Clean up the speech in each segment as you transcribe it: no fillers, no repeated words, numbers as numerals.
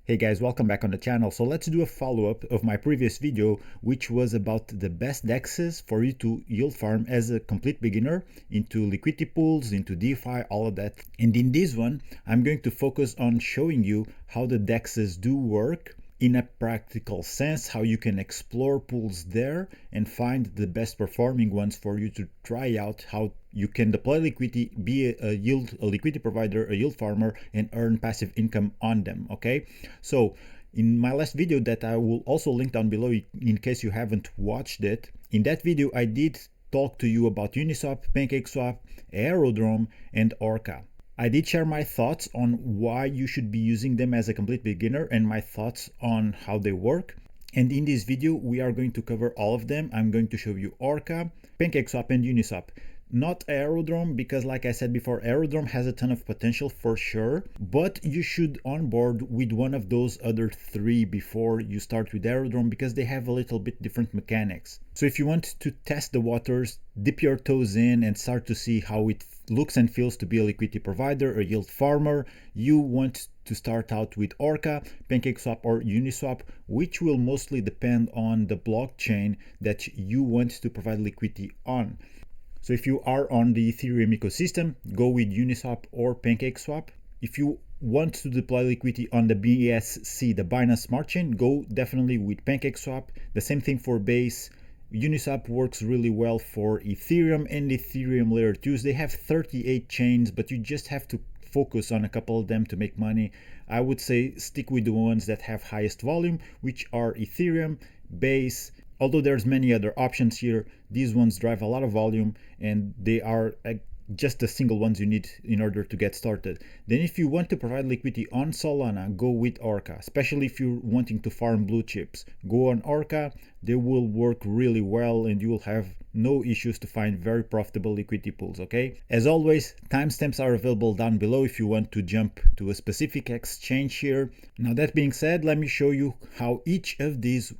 Hey guys, welcome back on the channel. So let's do a follow-up of my previous video, which was about the best DEXs for you to yield farm as a complete beginner into liquidity pools, into DeFi, all of that. And in this one, I'm going to focus on showing you how the DEXs do work in a practical sense, how you can explore pools there and find the best performing ones for you to try out, how you can deploy liquidity, be a liquidity provider, a yield farmer, and earn passive income on them. Okay, so in my last video that I will also link down below in case you haven't watched it, in that video I did talk to you about Uniswap, PancakeSwap, Aerodrome, and Orca. I did share my thoughts on why you should be using them as a complete beginner and my thoughts on how they work. And in this video, we are going to cover all of them. I'm going to show you Orca, PancakeSwap, and Uniswap. Not Aerodrome, because like I said before, Aerodrome has a ton of potential for sure, but you should onboard with one of those other three before you start with Aerodrome because they have a little bit different mechanics. So if you want to test the waters, dip your toes in and start to see how it looks and feels to be a liquidity provider, a yield farmer, you want to start out with Orca, PancakeSwap, or Uniswap, which will mostly depend on the blockchain that you want to provide liquidity on. So if you are on the Ethereum ecosystem, go with Uniswap or PancakeSwap. If you want to deploy liquidity on the BSC, the Binance Smart Chain, go definitely with PancakeSwap. The same thing for Base. Uniswap works really well for Ethereum and Ethereum Layer 2s. They have 38 chains, but you just have to focus on a couple of them to make money. I would say stick with the ones that have highest volume, which are Ethereum, Base. Although there's many other options here, these ones drive a lot of volume and they are just the single ones you need in order to get started. Then if you want to provide liquidity on Solana, go with Orca, especially if you're wanting to farm blue chips. Go on Orca, they will work really well and you will have no issues to find very profitable liquidity pools, okay? As always, timestamps are available down below if you want to jump to a specific exchange here. Now that being said, let me show you how each of these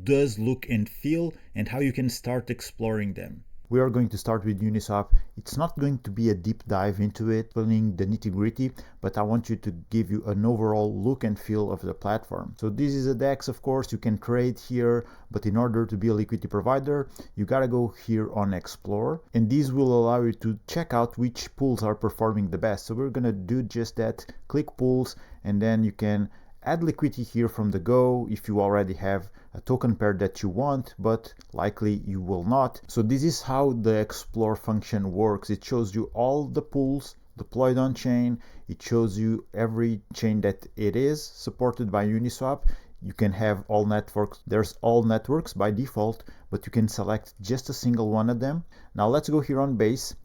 does look and feel and how you can start exploring them. We are going to start with Uniswap. It's not going to be a deep dive into it, pulling the nitty-gritty, but I want you to give you an overall look and feel of the platform. So this is a DEX, of course, you can trade here, but in order to be a liquidity provider, you gotta go here on Explore, and these will allow you to check out which pools are performing the best. So we're gonna do just that, click pools, and then you can add liquidity here from the go if you already have a token pair that you want, but likely you will not. So this is how the explore function works. It shows you all the pools deployed on chain. It shows you every chain that it is supported by Uniswap. You can have all networks. There's all networks by default, but you can select just a single one of them. Now let's go here on Base.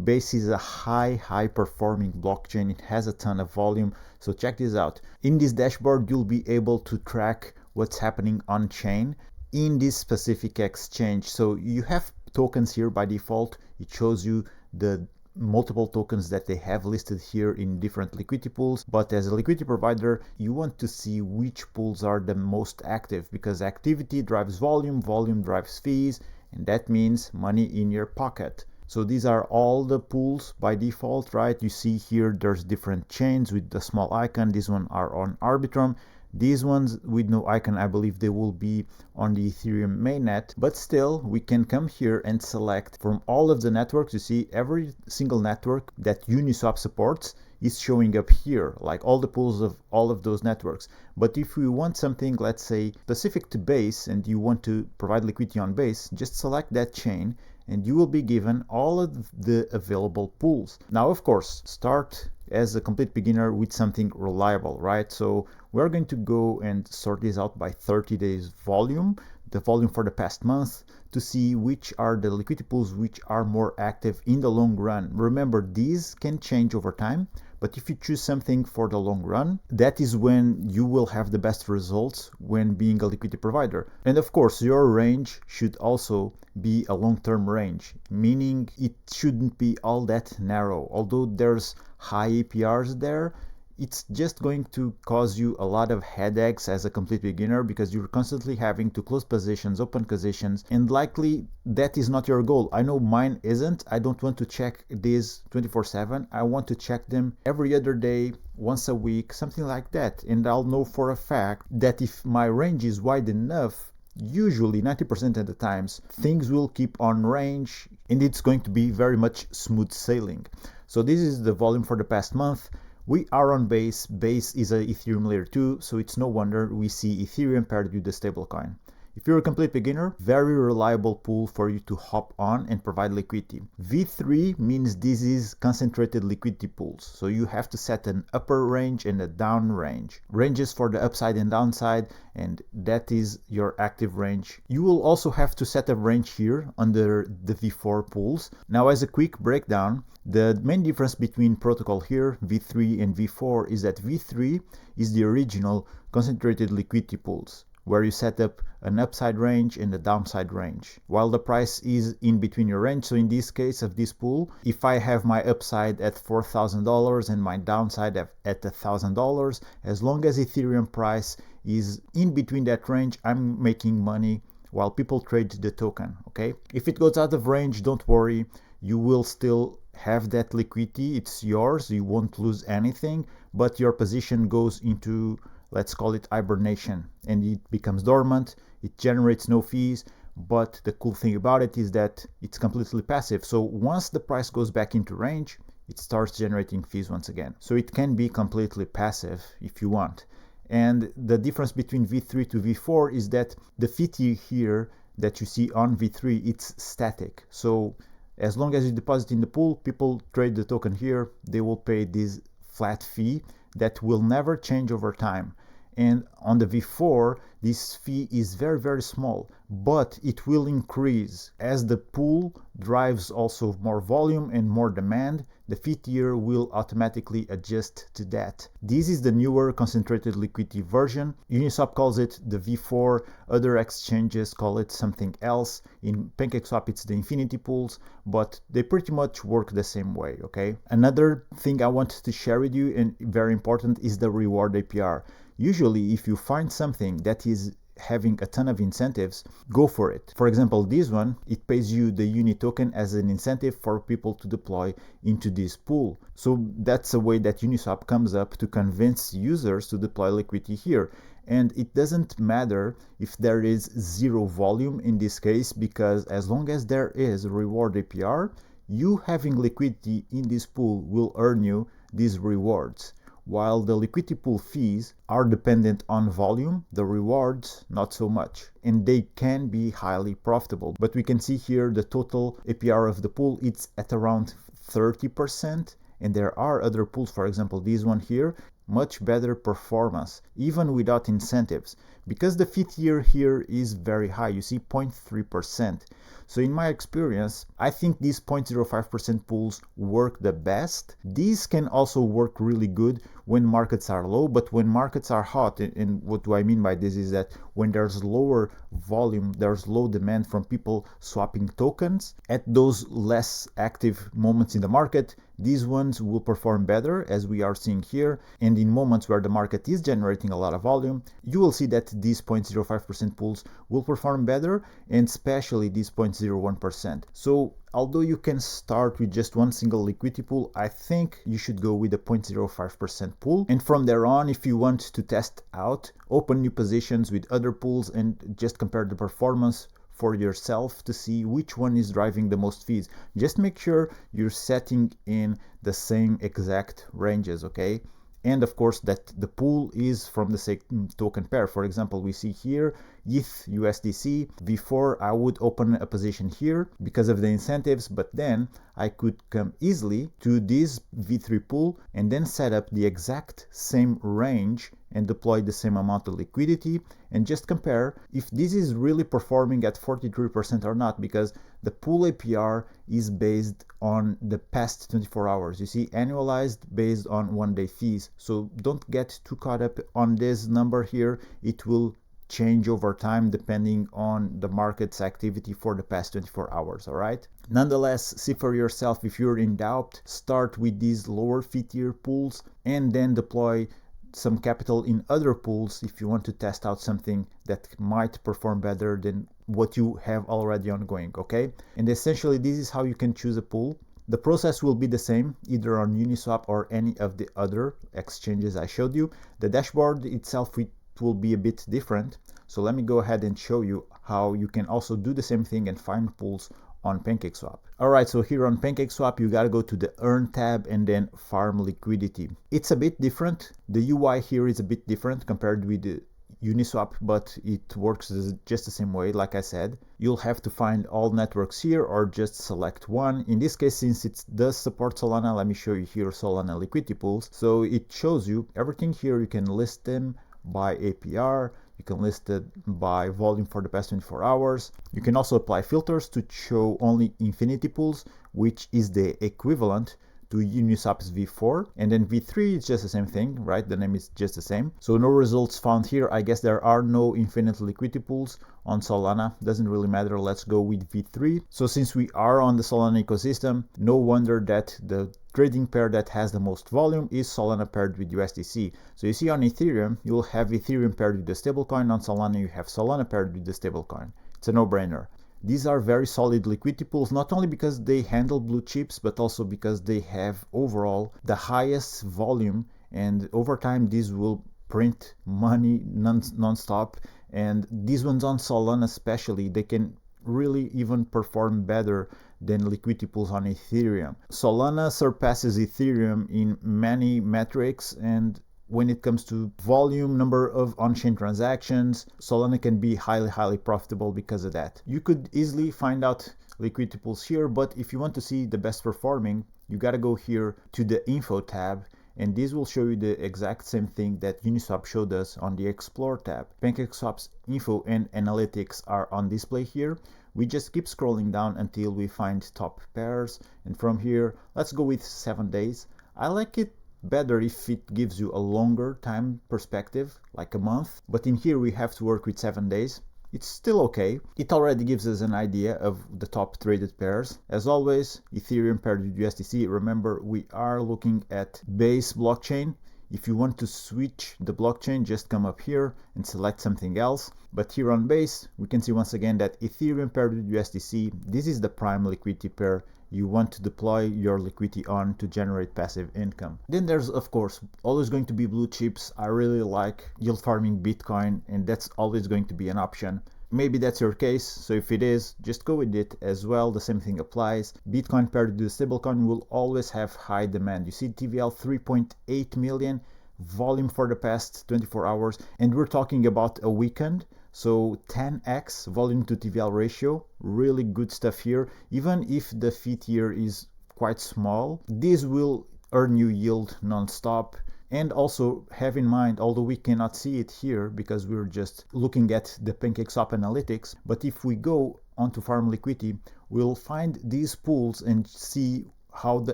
Base is a high performing blockchain. It has a ton of volume. So check this out. In this dashboard, you'll be able to track what's happening on chain in this specific exchange. So you have tokens here by default. It shows you the multiple tokens that they have listed here in different liquidity pools. But as a liquidity provider, you want to see which pools are the most active because activity drives volume, volume drives fees, and that means money in your pocket. So these are all the pools by default, right? You see here there's different chains with the small icon. These ones are on Arbitrum. These ones with no icon, I believe they will be on the Ethereum mainnet, but still we can come here and select from all of the networks. You see every single network that Uniswap supports is showing up here, like all the pools of all of those networks. But if we want something, let's say specific to Base, and you want to provide liquidity on Base, just select that chain and you will be given all of the available pools. Now, of course, start as a complete beginner with something reliable, right? So we're going to go and sort this out by 30 days volume, the volume for the past month, to see which are the liquidity pools which are more active in the long run. Remember, these can change over time, but if you choose something for the long run, that is when you will have the best results when being a liquidity provider. And of course, your range should also be a long-term range, meaning it shouldn't be all that narrow. Although there's high APRs there, it's just going to cause you a lot of headaches as a complete beginner, because you're constantly having to close positions, open positions, and likely that is not your goal. I know mine isn't. I don't want to check these 24/7. I want to check them every other day, once a week, something like that. And I'll know for a fact that if my range is wide enough, usually 90% of the times things will keep on range and it's going to be very much smooth sailing. So this is the volume for the past month. We are on Base. Base is a Ethereum layer 2, so it's no wonder we see Ethereum paired with the stablecoin. If you're a complete beginner, very reliable pool for you to hop on and provide liquidity. V3 means this is concentrated liquidity pools. So you have to set an upper range and a down range. Ranges for the upside and downside, and that is your active range. You will also have to set a range here under the V4 pools. Now, as a quick breakdown, the main difference between protocol here, V3 and V4, is that V3 is the original concentrated liquidity pools, where you set up an upside range and a downside range, while the price is in between your range. So in this case of this pool, if I have my upside at $4,000 and my downside at $1,000, as long as Ethereum price is in between that range, I'm making money while people trade the token, okay? If it goes out of range, don't worry, you will still have that liquidity, it's yours, you won't lose anything, but your position goes into, let's call it hibernation, and it becomes dormant. It generates no fees, but the cool thing about it is that it's completely passive. So once the price goes back into range, it starts generating fees once again. So it can be completely passive if you want. And the difference between V3 to V4 is that the fee here that you see on V3, it's static. So as long as you deposit in the pool, people trade the token here, they will pay this flat fee that will never change over time. And on the V4, this fee is very, very small, but it will increase as the pool drives also more volume and more demand. The fee tier will automatically adjust to that. This is the newer concentrated liquidity version. Uniswap calls it the V4. Other exchanges call it something else. In PancakeSwap, it's the infinity pools, but they pretty much work the same way, okay? Another thing I want to share with you, and very important, is the reward APR. Usually, if you find something that is having a ton of incentives, go for it. For example, this one, it pays you the Uni token as an incentive for people to deploy into this pool. So that's a way that Uniswap comes up to convince users to deploy liquidity here. And it doesn't matter if there is zero volume in this case, because as long as there is reward APR, you having liquidity in this pool will earn you these rewards. While the liquidity pool fees are dependent on volume, the rewards not so much, and they can be highly profitable. But we can see here the total APR of the pool, it's at around 30%, and there are other pools, for example this one here, much better performance even without incentives, because the fee tier here is very high. You see 0.3%. So in my experience, I think these 0.05% pools work the best. These can also work really good when markets are low, but when markets are hot, and what do I mean by this is that when there's lower volume, there's low demand from people swapping tokens, at those less active moments in the market, these ones will perform better, as we are seeing here. And in moments where the market is generating a lot of volume, you will see that these 0.05% pools will perform better, and especially these 0.01%. So although you can start with just one single liquidity pool, I think you should go with a 0.05% pool. And from there on, if you want to test out, open new positions with other pools and just compare the performance for yourself to see which one is driving the most fees. Just make sure you're setting in the same exact ranges, okay? And of course that the pool is from the same token pair. For example, we see here ETH USDC. Before I would open a position here because of the incentives, but then I could come easily to this V3 pool and then set up the exact same range and deploy the same amount of liquidity and just compare if this is really performing at 43% or not, because the pool APR is based on the past 24 hours. You see, annualized based on 1 day fees. So don't get too caught up on this number here. It will change over time depending on the market's activity for the past 24 hours, all right? Nonetheless, see for yourself. If you're in doubt, start with these lower fee tier pools and then deploy some capital in other pools if you want to test out something that might perform better than what you have already ongoing, okay? And essentially this is how you can choose a pool. The process will be the same either on Uniswap or any of the other exchanges I showed you. The dashboard itself will be a bit different. So let me go ahead and show you how you can also do the same thing and find pools on PancakeSwap. Alright, so here on PancakeSwap you gotta go to the Earn tab and then Farm Liquidity. It's a bit different. The UI here is a bit different compared with the Uniswap, but it works just the same way. Like I said, you'll have to find all networks here or just select one. In this case, since it does support Solana, let me show you here Solana liquidity pools. So it shows you everything here. You can list them by APR. You can list it by volume for the past 24 hours. You can also apply filters to show only infinity pools, which is the equivalent to Uniswap's V4, and then V3 is just the same thing, right? The name is just the same. So no results found here. I guess there are no infinite liquidity pools on Solana. Doesn't really matter. Let's go with V3. So since we are on the Solana ecosystem, no wonder that the trading pair that has the most volume is Solana paired with USDC. So you see on Ethereum, you'll have Ethereum paired with the stablecoin. On Solana, you have Solana paired with the stablecoin. It's a no-brainer. These are very solid liquidity pools, not only because they handle blue chips, but also because they have overall the highest volume, and over time these will print money non-stop. And these ones on Solana especially, they can really even perform better than liquidity pools on Ethereum. Solana surpasses Ethereum in many metrics, and when it comes to volume, number of on-chain transactions, Solana can be highly profitable because of that. You could easily find out liquidity pools here, but if you want to see the best performing, you gotta go here to the Info tab, and this will show you the exact same thing that Uniswap showed us on the Explore tab. PancakeSwap's info and analytics are on display here. We just keep scrolling down until we find top pairs, and from here, let's go with 7 days. I like it better if it gives you a longer time perspective, like a month, but in here we have to work with 7 days. It's still okay. It already gives us an idea of the top traded pairs. As always, Ethereum paired with USDC. Remember, we are looking at base blockchain. If you want to switch the blockchain, just come up here and select something else. But here on base, we can see once again that Ethereum paired with USDC, this is the prime liquidity pair you want to deploy your liquidity on to generate passive income. Then there's, of course, always going to be blue chips. I really like yield farming Bitcoin, and that's always going to be an option. Maybe that's your case, so if it is, just go with it as well. The same thing applies. Bitcoin paired with the stablecoin will always have high demand. You see TVL 3.8 million, volume for the past 24 hours, and we're talking about a weekend. So 10x volume to TVL ratio, really good stuff here. Even if the fee tier is quite small, this will earn you yield non-stop. And also have in mind, although we cannot see it here because we're just looking at the PancakeSwap analytics, but if we go onto Farm Liquidity, we'll find these pools and see how the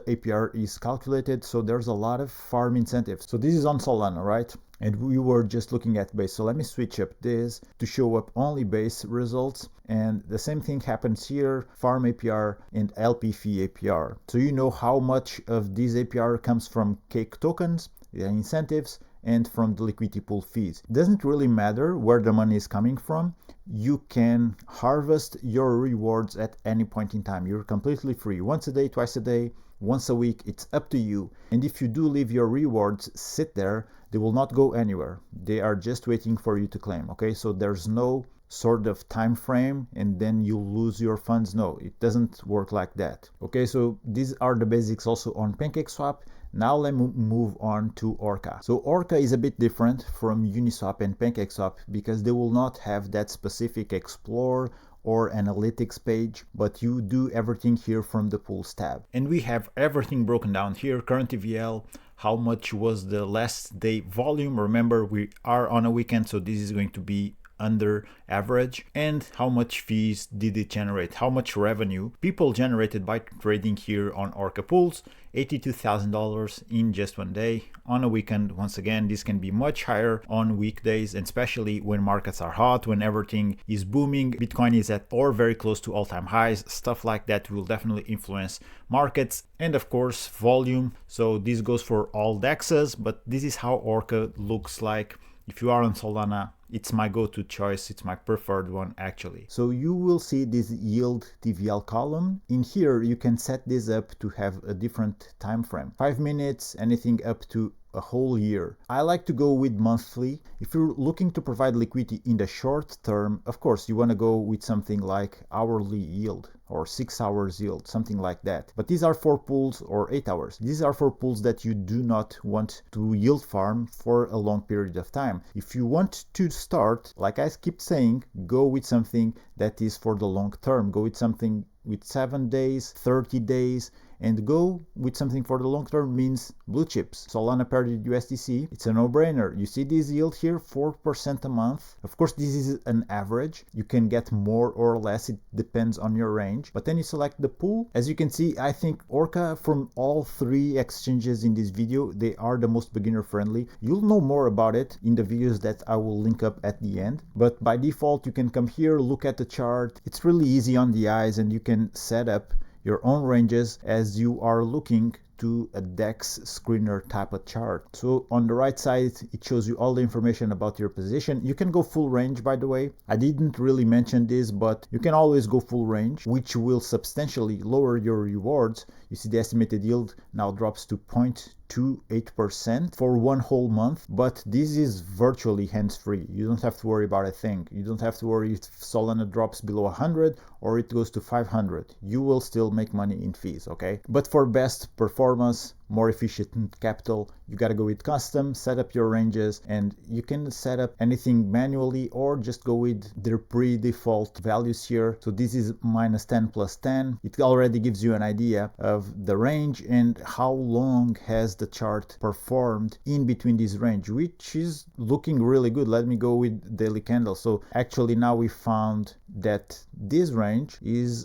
APR is calculated. So there's a lot of farm incentives. So this is on Solana, right? And we were just looking at base. So let me switch up this to show up only base results. And the same thing happens here, farm APR and LP fee APR. So you know how much of this APR comes from cake tokens, the incentives, and from the liquidity pool fees. It doesn't really matter where the money is coming from. You can harvest your rewards at any point in time. You're completely free. Once a day, twice a day, once a week, it's up to you. And if you do leave your rewards sit there, they will not go anywhere. They are just waiting for you to claim, okay? So there's no sort of time frame and then you lose your funds. No, it doesn't work like that. Okay, so these are the basics also on PancakeSwap. Now let me move on to Orca. So Orca is a bit different from Uniswap and PancakeSwap because they will not have that specific Explore or Analytics page, but you do everything here from the Pools tab. And we have everything broken down here, current TVL, how much was the last day volume. Remember, we are on a weekend, so this is going to be under average, and how much fees did it generate, how much revenue people generated by trading here on Orca pools. $82,000 in just one day. On a weekend, once again, this can be much higher on weekdays, and especially when markets are hot, when everything is booming, Bitcoin is at or very close to all-time highs. Stuff like that will definitely influence markets, and of course volume. So this goes for all DEXs, but this is how Orca looks like. If you are on Solana, it's my go-to choice. It's my preferred one actually. So you will see this yield TVL column. In here, you can set this up to have a different time frame. 5 minutes, anything up to a whole year. I like to go with monthly. If you're looking to provide liquidity in the short term, of course, you want to go with something like hourly yield or 6 hours yield, something like that. But these are for pools, or 8 hours. These are for pools that you do not want to yield farm for a long period of time. If you want to start, like I keep saying, go with something that is for the long term. Go with something with 7 days, 30 days, and go with something for the long term means blue chips. Solana paired with USDC, it's a no-brainer. You see this yield here, 4% a month. Of course, this is an average. You can get more or less, it depends on your range. But then you select the pool. As you can see, I think Orca, from all 3 exchanges in this video, they are the most beginner friendly. You'll know more about it in the videos that I will link up at the end. But by default, you can come here, look at the chart. It's really easy on the eyes, and you can set up your own ranges as you are looking to a DEX screener type of chart. So on the right side, it shows you all the information about your position. You can go full range, by the way. I didn't really mention this, but you can always go full range, which will substantially lower your rewards. You see the estimated yield now drops to 0.28% for one whole month, but this is virtually hands-free. You don't have to worry about a thing. You don't have to worry if Solana drops below 100 or it goes to 500. You will still make money in fees, okay? But for best performance, more efficient capital, you gotta go with custom, set up your ranges, and you can set up anything manually or just go with their pre-default values here. So this is -10 plus 10. It already gives you an idea of the range and how long has the chart performed in between this range, which is looking really good. Let me go with daily candle. So actually now we found that this range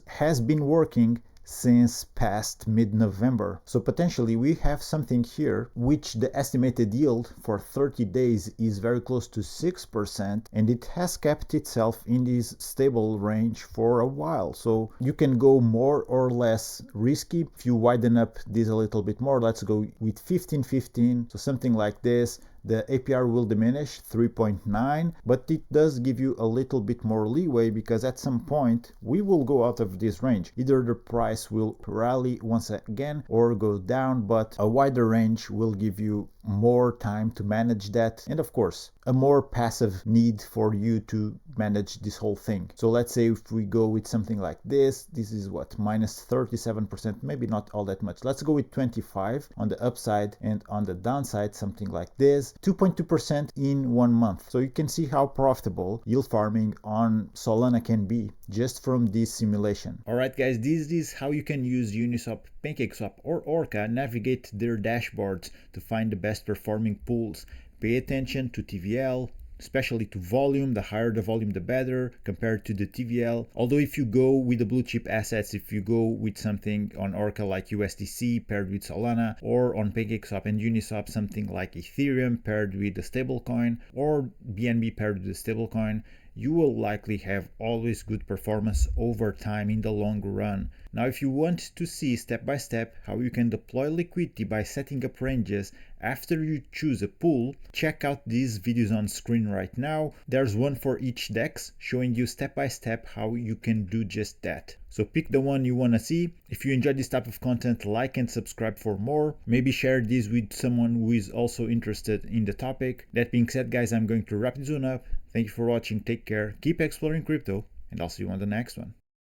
has been working since past mid-November. So potentially we have something here which the estimated yield for 30 days is very close to 6%, and it has kept itself in this stable range for a while. So you can go more or less risky. If you widen up this a little bit more, let's go with 15-15, so something like this. The APR will diminish 3.9, but it does give you a little bit more leeway because at some point we will go out of this range. Either the price will rally once again or go down, but a wider range will give you more time to manage that, and of course a more passive need for you to manage this whole thing. So let's say if we go with something like this is what, -37%, maybe not all that much. Let's go with 25 on the upside, and on the downside something like this, 2.2% in 1 month. So you can see how profitable yield farming on Solana can be just from this simulation. Alright guys, this is how you can use Uniswap, PancakeSwap or Orca, navigate their dashboards to find the best performing pools. Pay attention to TVL, especially to volume. The higher the volume, the better compared to the TVL. Although if you go with the blue chip assets, if you go with something on Orca like USDC paired with Solana, or on PancakeSwap and Uniswap something like Ethereum paired with the stablecoin, or BNB paired with the stablecoin, you will likely have always good performance over time in the long run. Now, if you want to see step by step how you can deploy liquidity by setting up ranges after you choose a pool, check out these videos on screen right now. There's one for each DEX showing you step by step how you can do just that. So pick the one you want to see. If you enjoy this type of content, like and subscribe for more. Maybe share this with someone who is also interested in the topic. That being said, guys, I'm going to wrap this one up. Thank you for watching. Take care. Keep exploring crypto, and I'll see you on the next one.